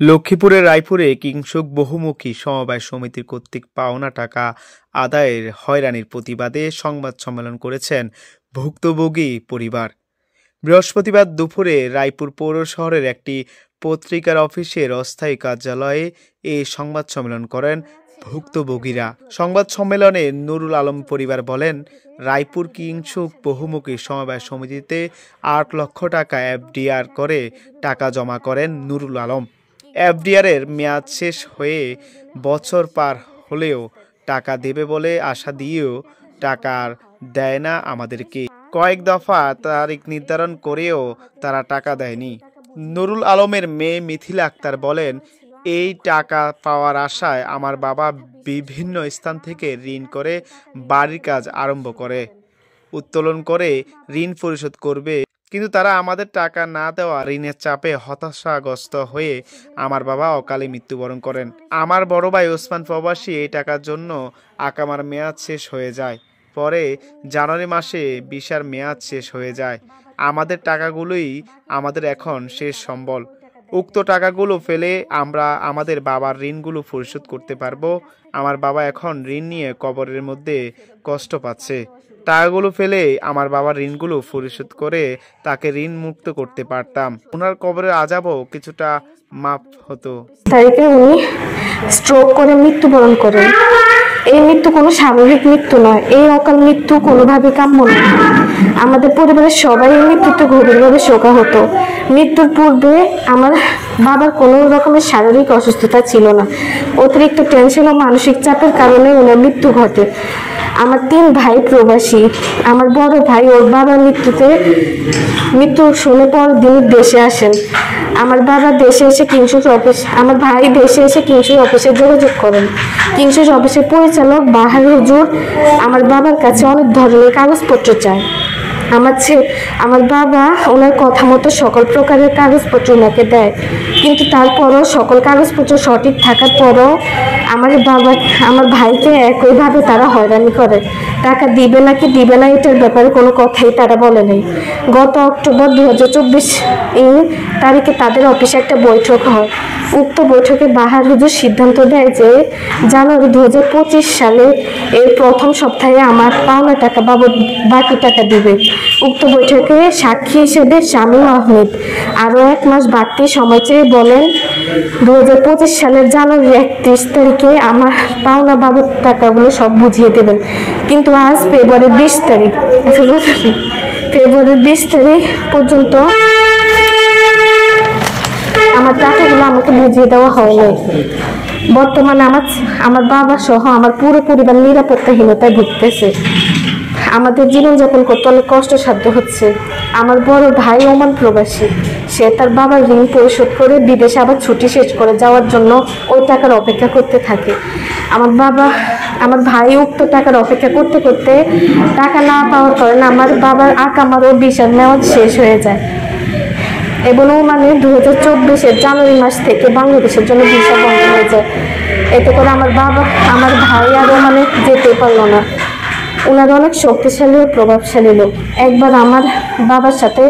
লক্ষ্মীপুরের রায়পুরে কিংসুক বহুমুখী সমবায় সমিতির কর্তৃক পাওনা টাকা আদায়ের হয়রানির প্রতিবাদে সংবাদ সম্মেলন করেছেন ভুক্তভোগী পরিবার। বৃহস্পতিবার দুপুরে রায়পুর পৌর শহরের একটি পত্রিকার অফিসের অস্থায়ী কার্যালয়ে এ সংবাদ সম্মেলন করেন ভুক্তভোগীরা। সংবাদ সম্মেলনে নুরুল আলম পরিবার বলেন, রায়পুর কিংসুক বহুমুখী সমবায় সমিতিতে ৮ লক্ষ টাকা এফডিআর করে টাকা জমা করেন নুরুল আলম। এফডিআরের মেয়াদ শেষ হয়ে বছর পার হলেও টাকা দেবে বলে আশা দিয়েও টাকা দেয় না আমাদেরকে। কয়েক দফা তারিখ নির্ধারণ করেও তারা টাকা দেয়নি। নুরুল আলমের মেয়ে মিথিলা আক্তার বলেন, এই টাকা পাওয়ার আশায় আমার বাবা বিভিন্ন স্থান থেকে ঋণ করে বাড়ির কাজ আরম্ভ করে, উত্তোলন করে ঋণ পরিশোধ করবে, কিন্তু তারা আমাদের টাকা না দেওয়া ঋণের চাপে হতাশাগ্রস্ত হয়ে আমার বাবা অকালে মৃত্যুবরণ করেন। আমার বড় ভাই ওসমান প্রবাসী এই টাকার জন্য আকামার মেয়াদ শেষ হয়ে যায়। পরে জানুয়ারি মাসে ভিসার মেয়াদ শেষ হয়ে যায়। আমাদের টাকাগুলোই আমাদের এখন শেষ সম্বল। উক্ত টাকাগুলো ফেলে আমরা আমাদের বাবার ঋণগুলো পরিশোধ করতে পারবো। আমার বাবা এখন ঋণ নিয়ে কবরের মধ্যে কষ্ট পাচ্ছে। টাকাগুলো ফেলে আমার বাবার ঋণগুলো পরিশোধ করে তাকে ঋণ মুক্ত করতে পারতাম। ওনার কবরের আযাবও কিছুটা মাপ হতো। তারিখে উনি স্ট্রোক করে মৃত্যুবরণ করেন। এই মৃত্যু কোনো স্বাভাবিক মৃত্যু নয়, এই অকাল মৃত্যু কোনোভাবে কাম্য নয়। আমাদের পরিবারের সবাই এই মৃত্যুতে গভীরভাবে শোকাহত। মৃত্যুর পূর্বে আমার বাবার কোনো রকমের শারীরিক অসুস্থতা ছিল না। অতিরিক্ত টেনশন ও মানসিক চাপের কারণে ওনার মৃত্যু ঘটে। আমার 3 ভাই প্রবাসী। আমার বড় ভাই ওর বাবার মৃত্যু শুনে পর দিন দেশে আসেন। আমার বাবা দেশে এসে কিংসুক অফিস আমার ভাই দেশে এসে কিংসুক অফিসে যোগাযোগ করেন। কিংসুক অফিসের পরিচালক বাহার হুজুর আমার বাবার কাছে অনেক ধরনের কাগজপত্র চায়। আমার বাবা ওনার কথা মতো সকল প্রকারের কাগজপত্র ওনাকে দেয়, কিন্তু তারপরও সকল কাগজপত্র সঠিক থাকার পরও আমার ভাইকে একইভাবে তারা হয়রানি করে। টাকা দিবে নাকি দিবে না এটার ব্যাপারে কোনো কথাই তারা বলে নেই। গত অক্টোবর 2024 তারিখে তাদের অফিসে একটা বৈঠক হয়। উক্ত বৈঠকে বাহার হুজুর সিদ্ধান্ত দেয় যে জানুয়ারি 2025 সালে এর প্রথম সপ্তাহে আমার পাওনা টাকা বাবদ বাকি টাকা দিবে। উক্ত বৈঠকে সাক্ষী হিসেবে শামীম আহমেদ আরও 1 মাস বাড়তি সময় চেয়ে বলেন 2025 সালের জানুয়ারি 31 তারিখে আমার পাওনা বাবদ টাকাগুলো সব বুঝিয়ে দেবেন। কিন্তু আজ ফেব্রুয়ারি 20 তারিখ পর্যন্ত আমার টাকাগুলো আমাকে বুঝিয়ে দেওয়া হয়নি। বর্তমানে আমার বাবা সহ আমার পুরো পরিবার নিরাপত্তাহীনতায় ভুগতেছে। আমাদের জীবনযাপন করতে অনেক কষ্টসাধ্য হচ্ছে। আমার বড় ভাই ওমান প্রবাসী, সে তার বাবার ঋণ পরিশোধ করে বিদেশে আবার ছুটি শেষ করে যাওয়ার জন্য ওই টাকার অপেক্ষা করতে থাকে। আমার ভাই উক্ত টাকার অপেক্ষা করতে করতে টাকা না পাওয়ার কারণে আমার বাবার আকামার ও ভিসার মেয়াদ শেষ হয়ে যায় এবং মানে 2024 জানুয়ারি মাস থেকে বাংলাদেশের জন্য ভিসা বন্ধ হয়ে যায়। এতে করে আমার ভাই আরও যেতে পারলো না। ওনারা অনেক শক্তিশালী ও প্রভাবশালী লোক। একবার আমার বাবার সাথে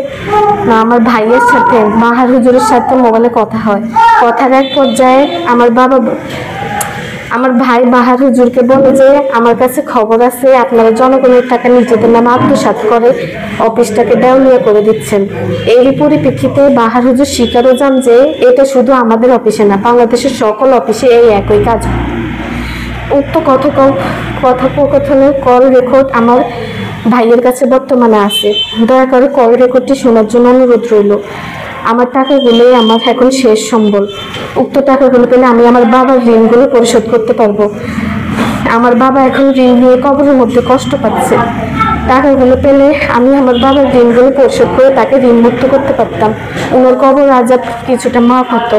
আমার ভাইয়ের সাথে বাহার হুজুরের সাথে মোবাইলে কথা হয়। কথার এক পর্যায়ে আমার ভাই বাহার হুজুরকে বলে যে আমার কাছে খবর আছে আপনারা জনগণের টাকা নিজেদের নামে আত্মসাৎ করে অফিসটাকে দেউলিয়া করে দিচ্ছেন। এরই পরিপ্রেক্ষিতে বাহার হুজুর স্বীকারও যান যে এটা শুধু আমাদের অফিসে না, বাংলাদেশের সকল অফিসে এই একই কাজ। উক্ত কথোপকথনের কল রেকর্ড আমার ভাইয়ের কাছে বর্তমানে আছে। দয়া করে কল রেকর্ডটি শোনার জন্য অনুরোধ রইল। আমার টাকাগুলোই আমার এখন শেষ সম্বল। উক্ত টাকাগুলো পেলে আমি আমার বাবার ঋণগুলো পরিশোধ করতে পারবো। আমার বাবা এখন ঋণ নিয়ে কবরের মধ্যে কষ্ট পাচ্ছে। টাকাগুলো পেলে আমি আমার বাবার ঋণগুলো পরিশোধ করে তাকে ঋণ মুক্ত করতে পারতাম। ওনার কবর আযাব কিছুটা মাফ হতো।